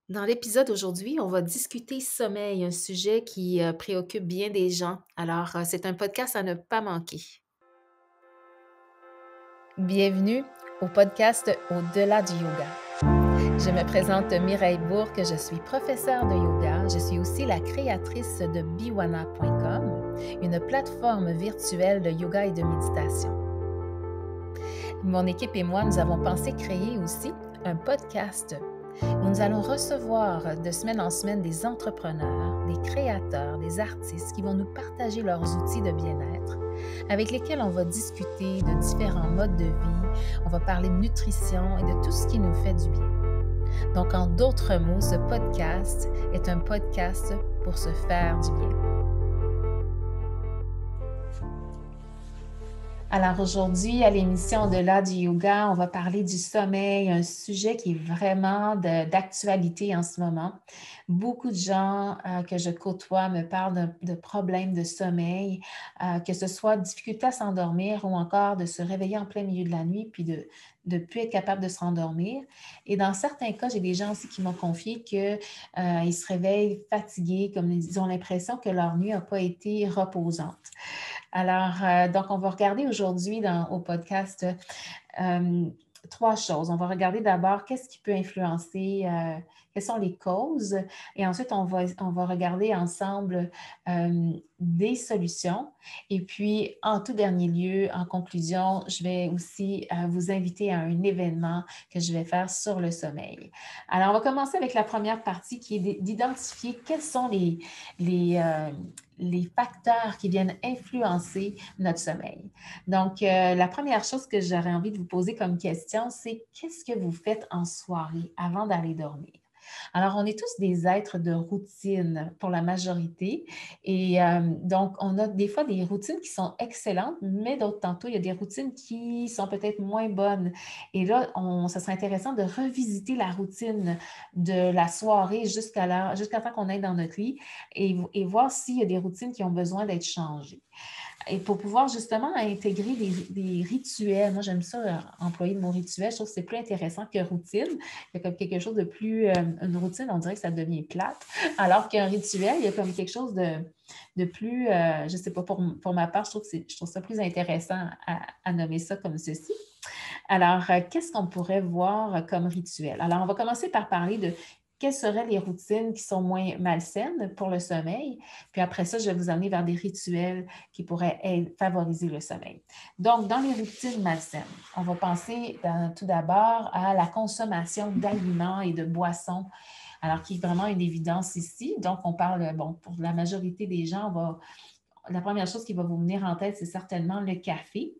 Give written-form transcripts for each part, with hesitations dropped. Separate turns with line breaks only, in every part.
Dans l'épisode d'aujourd'hui, on va discuter sommeil, un sujet qui préoccupe bien des gens. Alors, c'est un podcast à ne pas manquer. Bienvenue au podcast Au-delà du yoga. Je me présente Mireille Bourque, je suis professeure de yoga. Je suis aussi la créatrice de biwana.com, une plateforme virtuelle de yoga et de méditation. Mon équipe et moi, nous avons pensé créer aussi un podcast où nous allons recevoir de semaine en semaine des entrepreneurs, des créateurs, des artistes qui vont nous partager leurs outils de bien-être avec lesquels on va discuter de différents modes de vie, on va parler de nutrition et de tout ce qui nous fait du bien. Donc, en d'autres mots, ce podcast est un podcast pour se faire du bien. Alors aujourd'hui, à l'émission Au-delà du yoga, on va parler du sommeil, un sujet qui est vraiment d'actualité en ce moment. Beaucoup de gens que je côtoie me parlent de problèmes de sommeil, que ce soit difficulté à s'endormir ou encore de se réveiller en plein milieu de la nuit puis de ne plus être capable de se rendormir. Et dans certains cas, j'ai des gens aussi qui m'ont confié qu'ils se réveillent fatigués, comme ils ont l'impression que leur nuit n'a pas été reposante. Alors, donc, on va regarder aujourd'hui au podcast euh, trois choses. On va regarder d'abord qu'est-ce qui peut influencer, quelles sont les causes, et ensuite, on va regarder ensemble des solutions. Et puis, en tout dernier lieu, en conclusion, je vais aussi vous inviter à un événement que je vais faire sur le sommeil. Alors, on va commencer avec la première partie qui est d'identifier quels sont les, euh, les facteurs qui viennent influencer notre sommeil. Donc, la première chose que j'aurais envie de vous poser comme question, c'est qu'est-ce que vous faites en soirée avant d'aller dormir? Alors, on est tous des êtres de routine pour la majorité et donc, on a des fois des routines qui sont excellentes, mais d'autres tantôt, il y a des routines qui sont peut-être moins bonnes. Et là, ça serait intéressant de revisiter la routine de la soirée jusqu'à temps qu'on aille dans notre lit et voir s'il y a des routines qui ont besoin d'être changées. Et pour pouvoir justement intégrer des rituels, moi j'aime ça, employer le mot rituel, je trouve que c'est plus intéressant que routine. Il y a comme quelque chose de plus, une routine, on dirait que ça devient plate, alors qu'un rituel, il y a comme quelque chose de plus, je ne sais pas, pour ma part, je trouve ça plus intéressant à nommer ça comme ceci. Alors, qu'est-ce qu'on pourrait voir comme rituel? Alors, on va commencer par parler de quelles seraient les routines qui sont moins malsaines pour le sommeil. Puis après ça, je vais vous amener vers des rituels qui pourraient favoriser le sommeil. Donc, dans les routines malsaines, on va penser tout d'abord à la consommation d'aliments et de boissons, alors qui est vraiment une évidence ici. Donc, on parle, bon, pour la majorité des gens, la première chose qui va vous venir en tête, c'est certainement le café.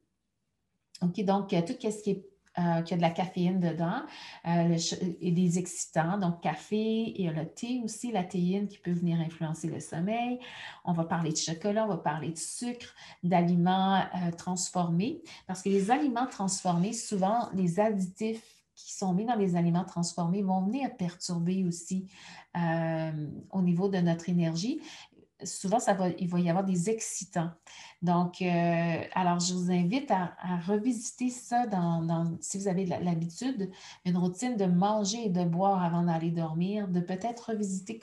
OK, donc, tout ce qui a de la caféine dedans et des excitants, donc café, et il y a le thé aussi, la théine qui peut venir influencer le sommeil. On va parler de chocolat, on va parler de sucre, d'aliments transformés, parce que les aliments transformés, souvent, les additifs qui sont mis dans les aliments transformés vont venir perturber aussi au niveau de notre énergie. Souvent, il va y avoir des excitants. Donc, alors, je vous invite à revisiter ça si vous avez l'habitude, une routine de manger et de boire avant d'aller dormir, de peut-être revisiter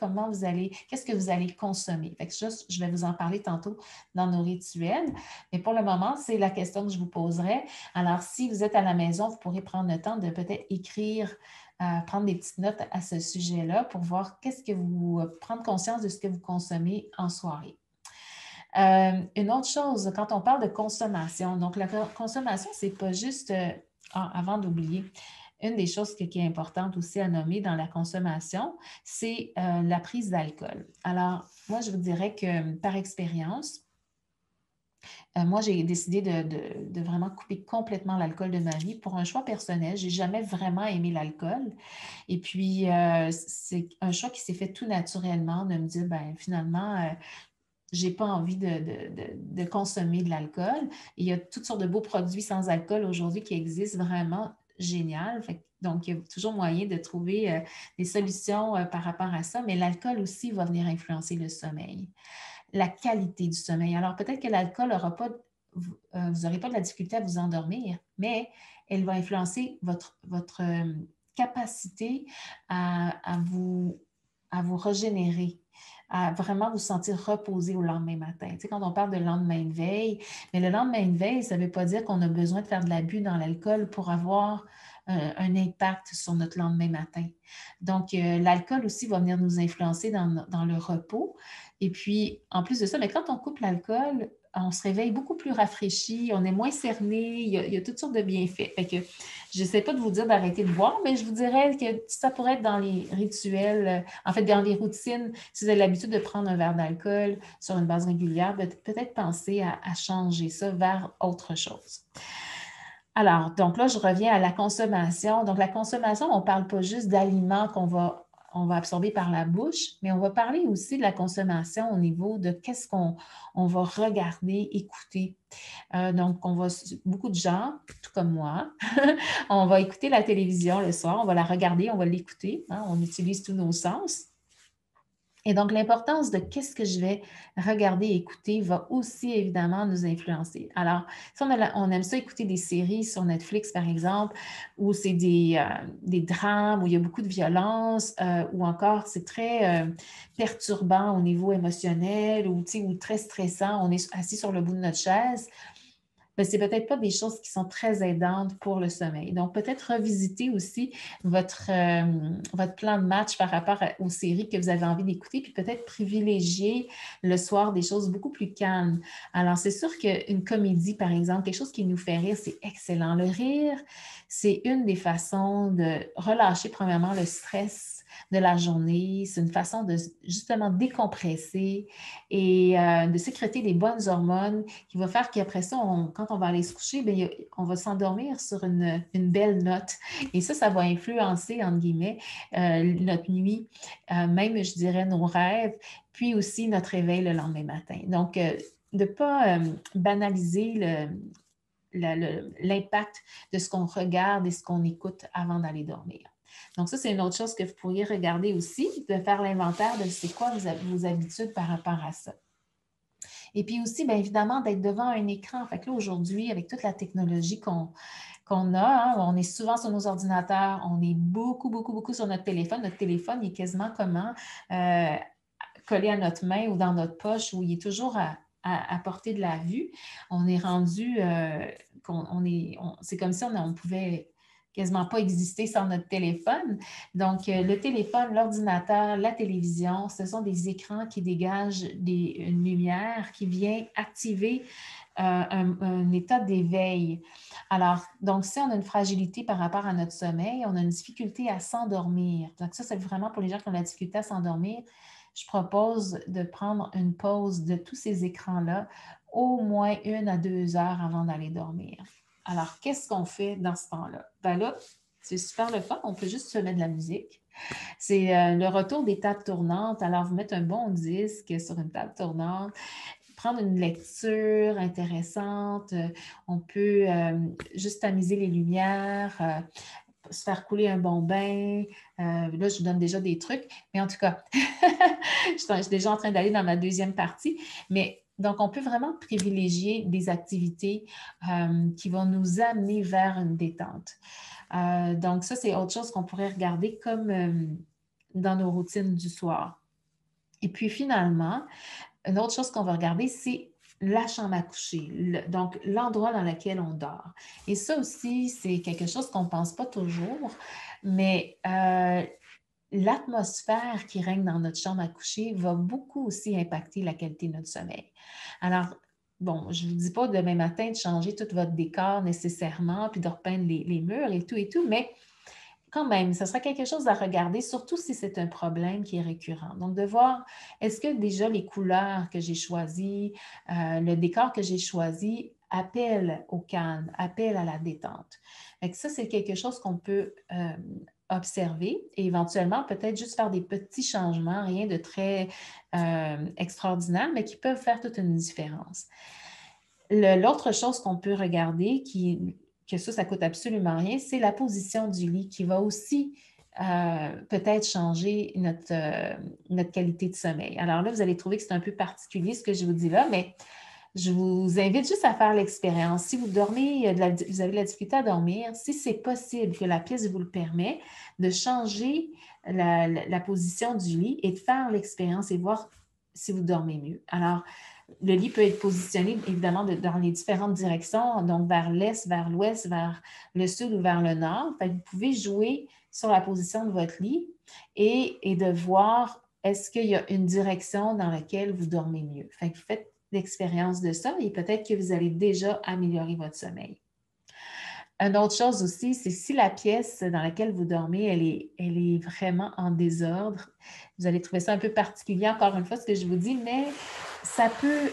qu'est-ce que vous allez consommer. Fait que je vais vous en parler tantôt dans nos rituels. Mais pour le moment, c'est la question que je vous poserai. Alors, si vous êtes à la maison, vous pourrez prendre le temps de peut-être écrire prendre des petites notes à ce sujet-là pour voir prendre conscience de ce que vous consommez en soirée. Une autre chose, quand on parle de consommation, donc la consommation, c'est pas juste, avant d'oublier, une des choses qui est importante aussi à nommer dans la consommation, c'est la prise d'alcool. Alors, moi, je vous dirais que par expérience, moi, j'ai décidé de vraiment couper complètement l'alcool de ma vie pour un choix personnel. Je n'ai jamais vraiment aimé l'alcool. Et puis, c'est un choix qui s'est fait tout naturellement de me dire, ben finalement, je n'ai pas envie de consommer de l'alcool. Il y a toutes sortes de beaux produits sans alcool aujourd'hui qui existent vraiment génial. Donc, il y a toujours moyen de trouver des solutions par rapport à ça, mais l'alcool aussi va venir influencer le sommeil, la qualité du sommeil. Alors, peut-être que l'alcool n'aura pas, vous n'aurez pas de la difficulté à vous endormir, mais elle va influencer votre capacité à vous à vous régénérer, à vraiment vous sentir reposé au lendemain matin. Tu sais, quand on parle de lendemain de veille, mais le lendemain de veille, ça ne veut pas dire qu'on a besoin de faire de l'abus dans l'alcool pour avoir un impact sur notre lendemain matin. Donc, l'alcool aussi va venir nous influencer dans le repos. Et puis, en plus de ça, mais quand on coupe l'alcool, on se réveille beaucoup plus rafraîchi, on est moins cerné, il y a toutes sortes de bienfaits. Fait que je n'essaie pas de vous dire d'arrêter de boire, mais je vous dirais que ça pourrait être dans les rituels, en fait, dans les routines. Si vous avez l'habitude de prendre un verre d'alcool sur une base régulière, peut-être penser à changer ça vers autre chose. Alors, donc là, je reviens à la consommation. Donc, la consommation, on ne parle pas juste d'aliments on va absorber par la bouche, mais on va parler aussi de la consommation au niveau de qu'est-ce qu'on va regarder, écouter. Donc, beaucoup de gens, tout comme moi, on va écouter la télévision le soir, on va la regarder, on va l'écouter, hein, on utilise tous nos sens. Et donc, l'importance de qu'est-ce que je vais regarder et écouter va aussi évidemment nous influencer. Alors, si on aime ça écouter des séries sur Netflix, par exemple, où c'est des drames, où il y a beaucoup de violence, ou encore c'est très perturbant au niveau émotionnel ou très stressant, on est assis sur le bout de notre chaise, mais c'est peut-être pas des choses qui sont très aidantes pour le sommeil. Donc, peut-être revisiter aussi votre plan de match par rapport aux séries que vous avez envie d'écouter, puis peut-être privilégier le soir des choses beaucoup plus calmes. Alors, c'est sûr qu'une comédie, par exemple, quelque chose qui nous fait rire, c'est excellent. Le rire, c'est une des façons de relâcher, premièrement, le stress de la journée. C'est une façon de justement décompresser et de sécréter des bonnes hormones qui va faire qu'après ça, quand on va aller se coucher, bien, on va s'endormir sur une belle note. Et ça va influencer, entre guillemets, notre nuit, même, je dirais, nos rêves, puis aussi notre réveil le lendemain matin. Donc, de ne pas banaliser l'impact de ce qu'on regarde et ce qu'on écoute avant d'aller dormir. Donc, ça, c'est une autre chose que vous pourriez regarder aussi, de faire l'inventaire de c'est quoi vos habitudes par rapport à ça. Et puis aussi, bien évidemment, d'être devant un écran. Fait que là, aujourd'hui, avec toute la technologie qu'on a, hein, on est souvent sur nos ordinateurs, on est beaucoup, beaucoup, beaucoup sur notre téléphone. Notre téléphone, il est quasiment collé à notre main ou dans notre poche, où il est toujours à portée de la vue. On est rendu, c'est comme si on pouvait quasiment pas exister sans notre téléphone. Donc, le téléphone, l'ordinateur, la télévision, ce sont des écrans qui dégagent une lumière qui vient activer un état d'éveil. Alors, donc, si on a une fragilité par rapport à notre sommeil, on a une difficulté à s'endormir. Donc, ça, c'est vraiment pour les gens qui ont la difficulté à s'endormir. Je propose de prendre une pause de tous ces écrans-là, au moins 1 à 2 heures avant d'aller dormir. Alors, qu'est-ce qu'on fait dans ce temps-là? Ben là, c'est super le fun, on peut juste se mettre de la musique. C'est le retour des tables tournantes. Alors, vous mettez un bon disque sur une table tournante, prendre une lecture intéressante. On peut juste tamiser les lumières, se faire couler un bon bain. Là, je vous donne déjà des trucs, mais en tout cas, je suis déjà en train d'aller dans ma deuxième partie. Mais donc, on peut vraiment privilégier des activités qui vont nous amener vers une détente. Donc, ça, c'est autre chose qu'on pourrait regarder comme dans nos routines du soir. Et puis, finalement, une autre chose qu'on va regarder, c'est la chambre à coucher, donc l'endroit dans lequel on dort. Et ça aussi, c'est quelque chose qu'on ne pense pas toujours, mais l'atmosphère qui règne dans notre chambre à coucher va beaucoup aussi impacter la qualité de notre sommeil. Alors, bon, je ne vous dis pas demain matin de changer tout votre décor nécessairement, puis de repeindre les murs et tout, mais quand même, ce serait quelque chose à regarder, surtout si c'est un problème qui est récurrent. Donc, de voir, est-ce que déjà les couleurs que j'ai choisies, le décor que j'ai choisi appelle au calme, appelle à la détente. Donc, ça, c'est quelque chose qu'on peut observer et éventuellement peut-être juste faire des petits changements, rien de très extraordinaire, mais qui peuvent faire toute une différence. L'autre chose qu'on peut regarder, que ça coûte absolument rien, c'est la position du lit qui va aussi peut-être changer notre qualité de sommeil. Alors là, vous allez trouver que c'est un peu particulier ce que je vous dis là, mais je vous invite juste à faire l'expérience. Si vous dormez, vous avez de la difficulté à dormir, si c'est possible que la pièce vous le permet, de changer la position du lit et de faire l'expérience et voir si vous dormez mieux. Alors, le lit peut être positionné évidemment dans les différentes directions, donc vers l'est, vers l'ouest, vers le sud ou vers le nord. Fait que vous pouvez jouer sur la position de votre lit et de voir est-ce qu'il y a une direction dans laquelle vous dormez mieux. Fait que vous faites l'expérience de ça et peut-être que vous allez déjà améliorer votre sommeil. Une autre chose aussi, c'est si la pièce dans laquelle vous dormez, elle est vraiment en désordre, vous allez trouver ça un peu particulier, encore une fois, ce que je vous dis, mais ça peut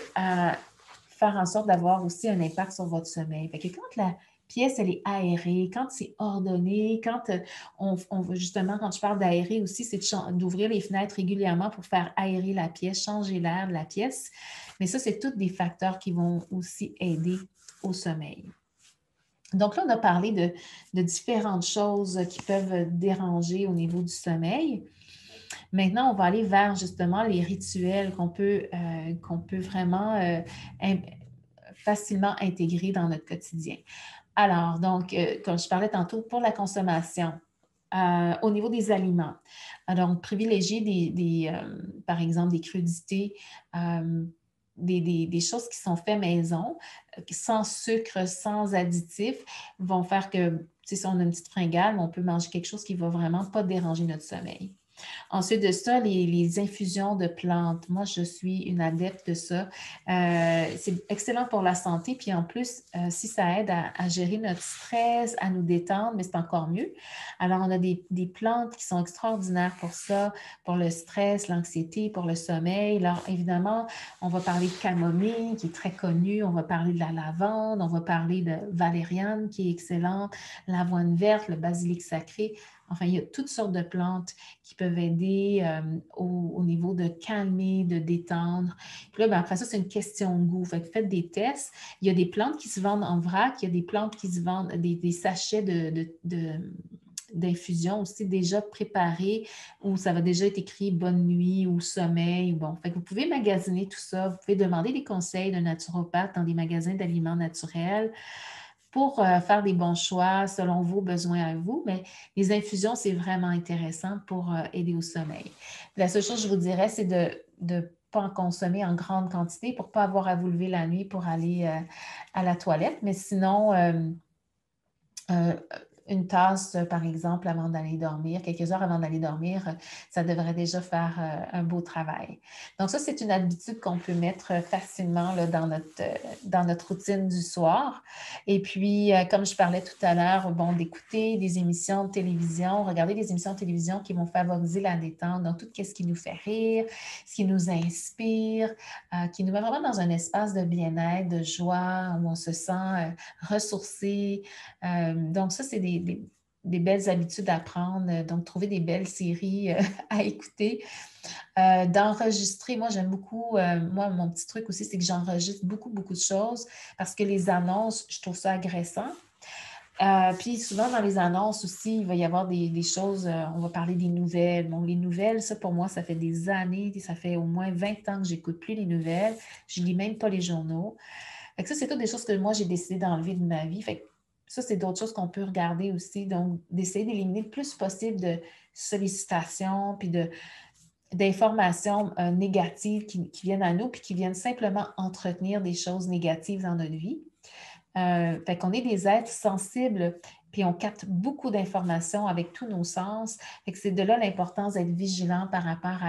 faire en sorte d'avoir aussi un impact sur votre sommeil. Fait que quand la pièce, elle est aérée, quand c'est ordonné, quand on veut justement, quand je parle d'aérer aussi, c'est d'ouvrir les fenêtres régulièrement pour faire aérer la pièce, changer l'air de la pièce. Mais ça, c'est tous des facteurs qui vont aussi aider au sommeil. Donc là, on a parlé de différentes choses qui peuvent déranger au niveau du sommeil. Maintenant, on va aller vers justement les rituels qu'on peut vraiment facilement intégrer dans notre quotidien. Alors, donc, comme je parlais tantôt, pour la consommation, au niveau des aliments, donc privilégier par exemple, des crudités, des choses qui sont faites maison, sans sucre, sans additifs, vont faire que, si on a une petite fringale, on peut manger quelque chose qui ne va vraiment pas déranger notre sommeil. Ensuite de ça, les infusions de plantes. Moi, je suis une adepte de ça. C'est excellent pour la santé. Puis en plus, si ça aide à gérer notre stress, à nous détendre, mais c'est encore mieux. Alors, on a des plantes qui sont extraordinaires pour ça, pour le stress, l'anxiété, pour le sommeil. Alors, évidemment, on va parler de camomille, qui est très connue. On va parler de la lavande. On va parler de valériane, qui est excellente. L'avoine verte, le basilic sacré. Enfin, il y a toutes sortes de plantes qui peuvent aider au niveau de calmer, de détendre. Puis là, ben, après ça, c'est une question de goût. Fait que faites des tests. Il y a des plantes qui se vendent en vrac, il y a des plantes qui se vendent, des sachets d'infusion aussi déjà préparés où ça va déjà être écrit bonne nuit ou sommeil. Bon, fait que vous pouvez magasiner tout ça. Vous pouvez demander des conseils d'un naturopathe dans des magasins d'aliments naturels pour faire des bons choix selon vos besoins à vous. Mais les infusions, c'est vraiment intéressant pour aider au sommeil. La seule chose que je vous dirais, c'est de ne pas en consommer en grande quantité pour ne pas avoir à vous lever la nuit pour aller à la toilette. Mais sinon, euh, une tasse, par exemple, avant d'aller dormir, quelques heures avant d'aller dormir, ça devrait déjà faire un beau travail. Donc ça, c'est une habitude qu'on peut mettre facilement là, dans notre routine du soir. Et puis, comme je parlais tout à l'heure, bon, d'écouter des émissions de télévision, regarder des émissions de télévision qui vont favoriser la détente, donc tout ce qui nous fait rire, ce qui nous inspire, qui nous met vraiment dans un espace de bien-être, de joie, où on se sent ressourcé. Donc, ça, c'est des belles habitudes à prendre. Donc, trouver des belles séries à écouter. D'enregistrer, moi, j'aime beaucoup, moi, mon petit truc aussi, c'est que j'enregistre beaucoup, beaucoup de choses parce que les annonces, je trouve ça agressant. Puis souvent, dans les annonces aussi, il va y avoir des choses, on va parler des nouvelles. Bon, les nouvelles, ça, pour moi, ça fait des années, ça fait au moins 20 ans que j'écoute plus les nouvelles. Je lis même pas les journaux. Fait que ça, c'est toutes des choses que moi, j'ai décidé d'enlever de ma vie. Fait que ça, c'est d'autres choses qu'on peut regarder aussi. Donc, d'essayer d'éliminer le plus possible de sollicitations puis d'informations négatives qui viennent à nous puis qui viennent simplement entretenir des choses négatives dans notre vie. Fait qu'on est des êtres sensibles, puis on capte beaucoup d'informations avec tous nos sens. Fait que c'est de là l'importance d'être vigilant par rapport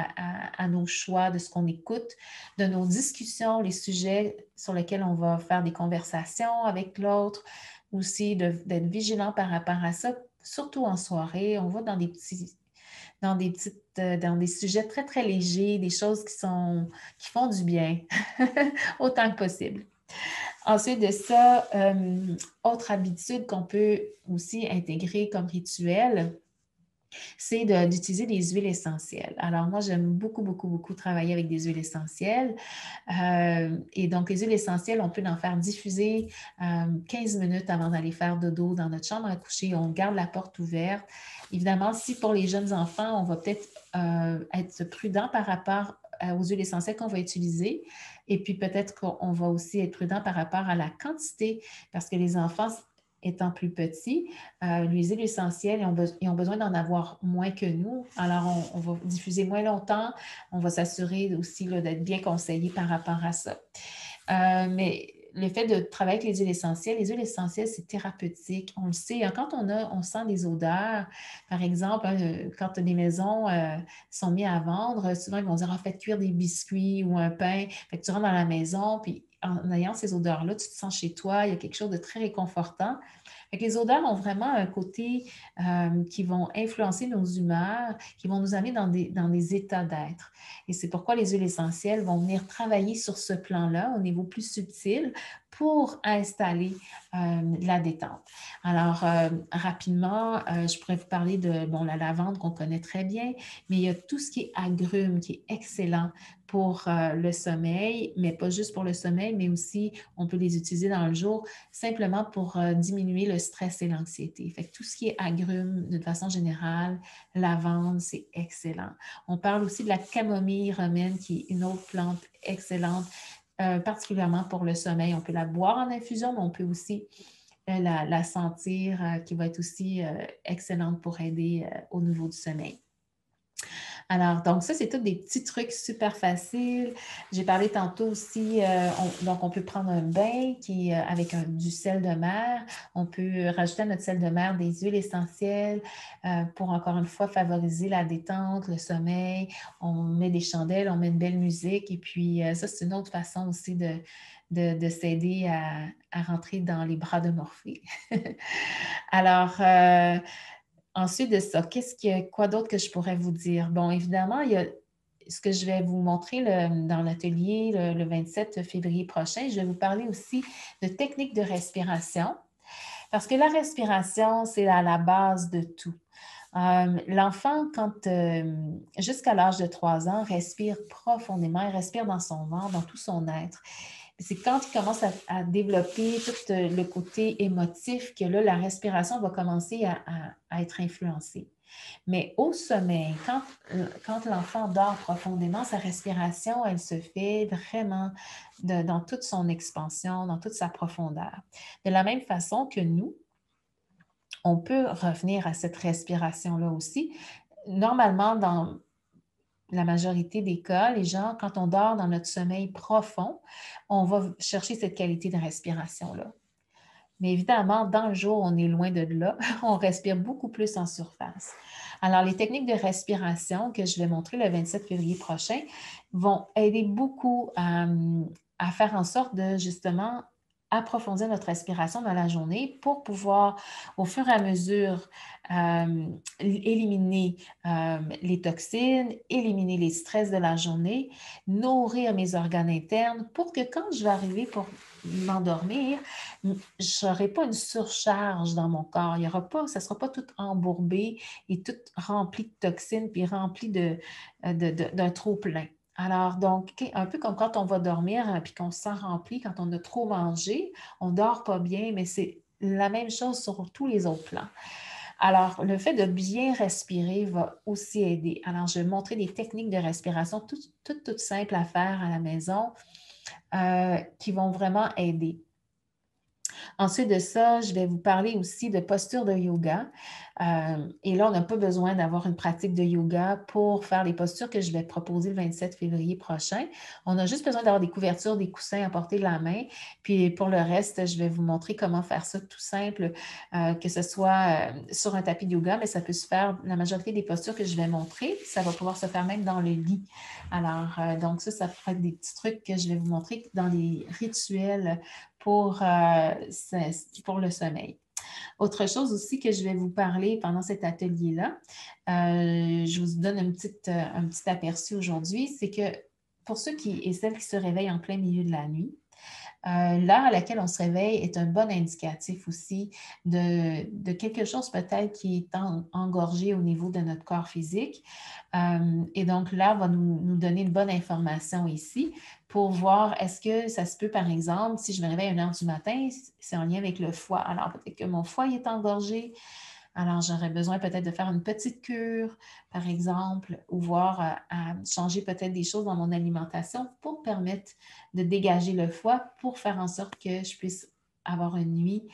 à nos choix, de ce qu'on écoute, de nos discussions, les sujets sur lesquels on va faire des conversations avec l'autre, aussi d'être vigilant par rapport à ça, surtout en soirée. On va dans dans des sujets très, très légers, des choses qui font du bien, autant que possible. Ensuite de ça, autre habitude qu'on peut aussi intégrer comme rituel, c'est d'utiliser des huiles essentielles. Alors moi, j'aime beaucoup, beaucoup, beaucoup travailler avec des huiles essentielles. Et donc, les huiles essentielles, on peut en faire diffuser 15 minutes avant d'aller faire dodo dans notre chambre à coucher. On garde la porte ouverte. Évidemment, si pour les jeunes enfants, on va peut-être être prudent par rapport aux huiles essentielles qu'on va utiliser. Et puis peut-être qu'on va aussi être prudent par rapport à la quantité, parce que les enfants étant plus petits, les huiles essentielles, ils ont besoin d'en avoir moins que nous. Alors, on va diffuser moins longtemps. On va s'assurer aussi là, d'être bien conseillé par rapport à ça. Mais le fait de travailler avec les huiles essentielles, c'est thérapeutique. On le sait, hein, quand on sent des odeurs, par exemple, hein, quand des maisons sont mises à vendre, souvent ils vont dire, ah, faites cuire des biscuits ou un pain. Fait que tu rentres dans la maison, puis en ayant ces odeurs-là, tu te sens chez toi, il y a quelque chose de très réconfortant. Fait que les odeurs ont vraiment un côté qui vont influencer nos humeurs, qui vont nous amener dans des états d'être. Et c'est pourquoi les huiles essentielles vont venir travailler sur ce plan-là, au niveau plus subtil, pour installer la détente. Alors, rapidement, je pourrais vous parler de bon, la lavande qu'on connaît très bien, mais il y a tout ce qui est agrumes qui est excellent pour le sommeil, mais pas juste pour le sommeil, mais aussi on peut les utiliser dans le jour simplement pour diminuer le stress et l'anxiété. Fait que tout ce qui est agrumes, d'une façon générale, lavande, c'est excellent. On parle aussi de la camomille romaine, qui est une autre plante excellente, particulièrement pour le sommeil. On peut la boire en infusion, mais on peut aussi la sentir, qui va être aussi excellente pour aider au niveau du sommeil. Alors, donc ça, c'est tous des petits trucs super faciles. J'ai parlé tantôt aussi, donc on peut prendre un bain avec du sel de mer. On peut rajouter à notre sel de mer des huiles essentielles pour, encore une fois, favoriser la détente, le sommeil. On met des chandelles, on met une belle musique. Et puis, ça, c'est une autre façon aussi de s'aider à rentrer dans les bras de Morphée. Alors, ensuite de ça, quoi d'autre que je pourrais vous dire? Bon, évidemment, il y a ce que je vais vous montrer dans l'atelier le 27 février prochain. Je vais vous parler aussi de techniques de respiration, parce que la respiration, c'est à la base de tout. L'enfant, jusqu'à l'âge de 3 ans, respire profondément, il respire dans son ventre, dans tout son être. C'est quand il commence à développer tout le côté émotif que là, la respiration va commencer à être influencée. Mais au sommeil, quand l'enfant dort profondément, sa respiration, elle se fait vraiment dans toute son expansion, dans toute sa profondeur. De la même façon que nous, on peut revenir à cette respiration-là aussi. Normalement, dans la majorité des cas, les gens, quand on dort dans notre sommeil profond, on va chercher cette qualité de respiration-là. Mais évidemment, dans le jour, on est loin de là. On respire beaucoup plus en surface. Alors, les techniques de respiration que je vais montrer le 27 février prochain vont aider beaucoup à faire en sorte de justement approfondir notre respiration dans la journée pour pouvoir, au fur et à mesure, éliminer les toxines, éliminer les stress de la journée, nourrir mes organes internes pour que quand je vais arriver pour m'endormir, je n'aurai pas une surcharge dans mon corps. Ça ne sera pas tout embourbé et tout rempli de toxines puis rempli d'un trop-plein. Alors, donc, un peu comme quand on va dormir puis qu'on se sent rempli, quand on a trop mangé, on ne dort pas bien, mais c'est la même chose sur tous les autres plans. Alors, le fait de bien respirer va aussi aider. Alors, je vais montrer des techniques de respiration toutes simples à faire à la maison qui vont vraiment aider. Ensuite de ça, je vais vous parler aussi de posture de yoga. Et là, on n'a pas besoin d'avoir une pratique de yoga pour faire les postures que je vais proposer le 27 février prochain. On a juste besoin d'avoir des couvertures, des coussins à portée de la main. Puis pour le reste, je vais vous montrer comment faire ça tout simple, que ce soit sur un tapis de yoga, mais ça peut se faire, la majorité des postures que je vais montrer, ça va pouvoir se faire même dans le lit. Alors, donc ça pourrait être des petits trucs que je vais vous montrer dans les rituels pour le sommeil. Autre chose aussi que je vais vous parler pendant cet atelier-là, je vous donne un petit aperçu aujourd'hui, c'est que pour ceux et celles qui se réveillent en plein milieu de la nuit, l'heure à laquelle on se réveille est un bon indicatif aussi de quelque chose peut-être qui est engorgé au niveau de notre corps physique. Et donc, l'heure va nous donner une bonne information ici pour voir est-ce que ça se peut, par exemple, si je me réveille à 1 heure du matin, c'est en lien avec le foie. Alors, peut-être que mon foie est engorgé. Alors, j'aurais besoin peut-être de faire une petite cure, par exemple, ou voir à changer peut-être des choses dans mon alimentation pour permettre de dégager le foie pour faire en sorte que je puisse avoir une nuit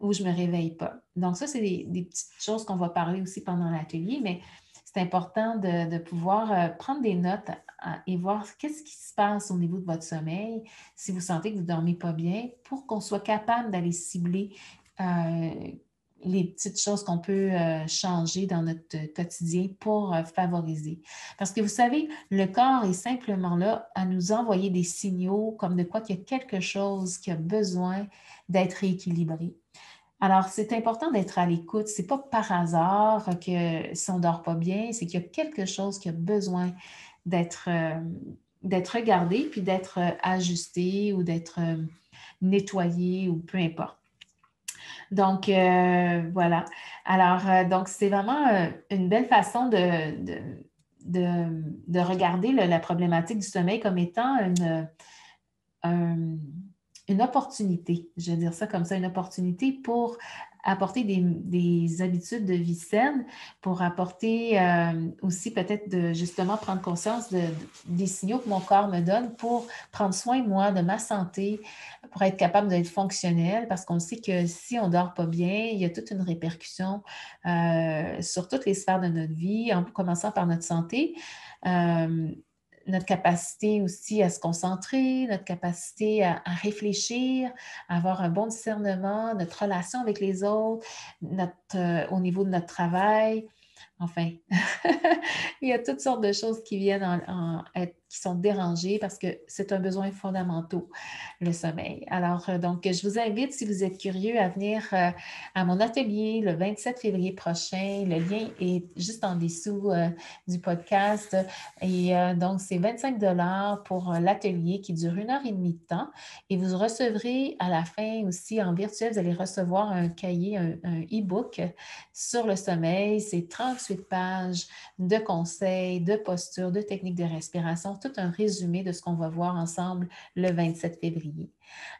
où je ne me réveille pas. Donc ça, c'est des petites choses qu'on va parler aussi pendant l'atelier, mais c'est important de pouvoir prendre des notes et voir qu'est-ce qui se passe au niveau de votre sommeil, si vous sentez que vous ne dormez pas bien, pour qu'on soit capable d'aller cibler euh, les petites choses qu'on peut changer dans notre quotidien pour favoriser. Parce que vous savez, le corps est simplement là à nous envoyer des signaux comme de quoi qu'il y a quelque chose qui a besoin d'être rééquilibré. Alors, c'est important d'être à l'écoute. C'est pas par hasard que si on dort pas bien, c'est qu'il y a quelque chose qui a besoin d'être d'être regardé, puis d'être ajusté ou d'être nettoyé ou peu importe. Donc, voilà. Alors, donc, c'est vraiment une belle façon de regarder la problématique du sommeil comme étant un- une opportunité, je vais dire ça comme ça, une opportunité pour apporter des habitudes de vie saines, pour apporter aussi peut-être de justement prendre conscience des signaux que mon corps me donne pour prendre soin, moi, de ma santé, pour être capable d'être fonctionnel, parce qu'on sait que si on ne dort pas bien, il y a toute une répercussion sur toutes les sphères de notre vie, en commençant par notre santé. Euh, notre capacité aussi à se concentrer, notre capacité à réfléchir, à avoir un bon discernement, notre relation avec les autres, au niveau de notre travail. Enfin, il y a toutes sortes de choses qui viennent qui sont dérangées parce que c'est un besoin fondamental, le sommeil. Alors, donc, je vous invite, si vous êtes curieux, à venir à mon atelier le 27 février prochain. Le lien est juste en dessous du podcast. Et donc, c'est 25 pour l'atelier qui dure 1 heure et demie de temps. Et vous recevrez à la fin aussi en virtuel, vous allez recevoir un cahier, un e-book sur le sommeil. C'est 38 pages de conseils, de postures, de techniques de respiration, tout un résumé de ce qu'on va voir ensemble le 27 février.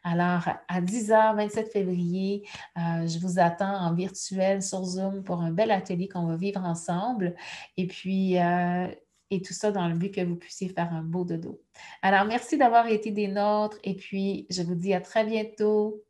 Alors, à 10h, 27 février, je vous attends en virtuel sur Zoom pour un bel atelier qu'on va vivre ensemble. Et puis, et tout ça dans le but que vous puissiez faire un beau dodo. Alors, merci d'avoir été des nôtres et puis je vous dis à très bientôt.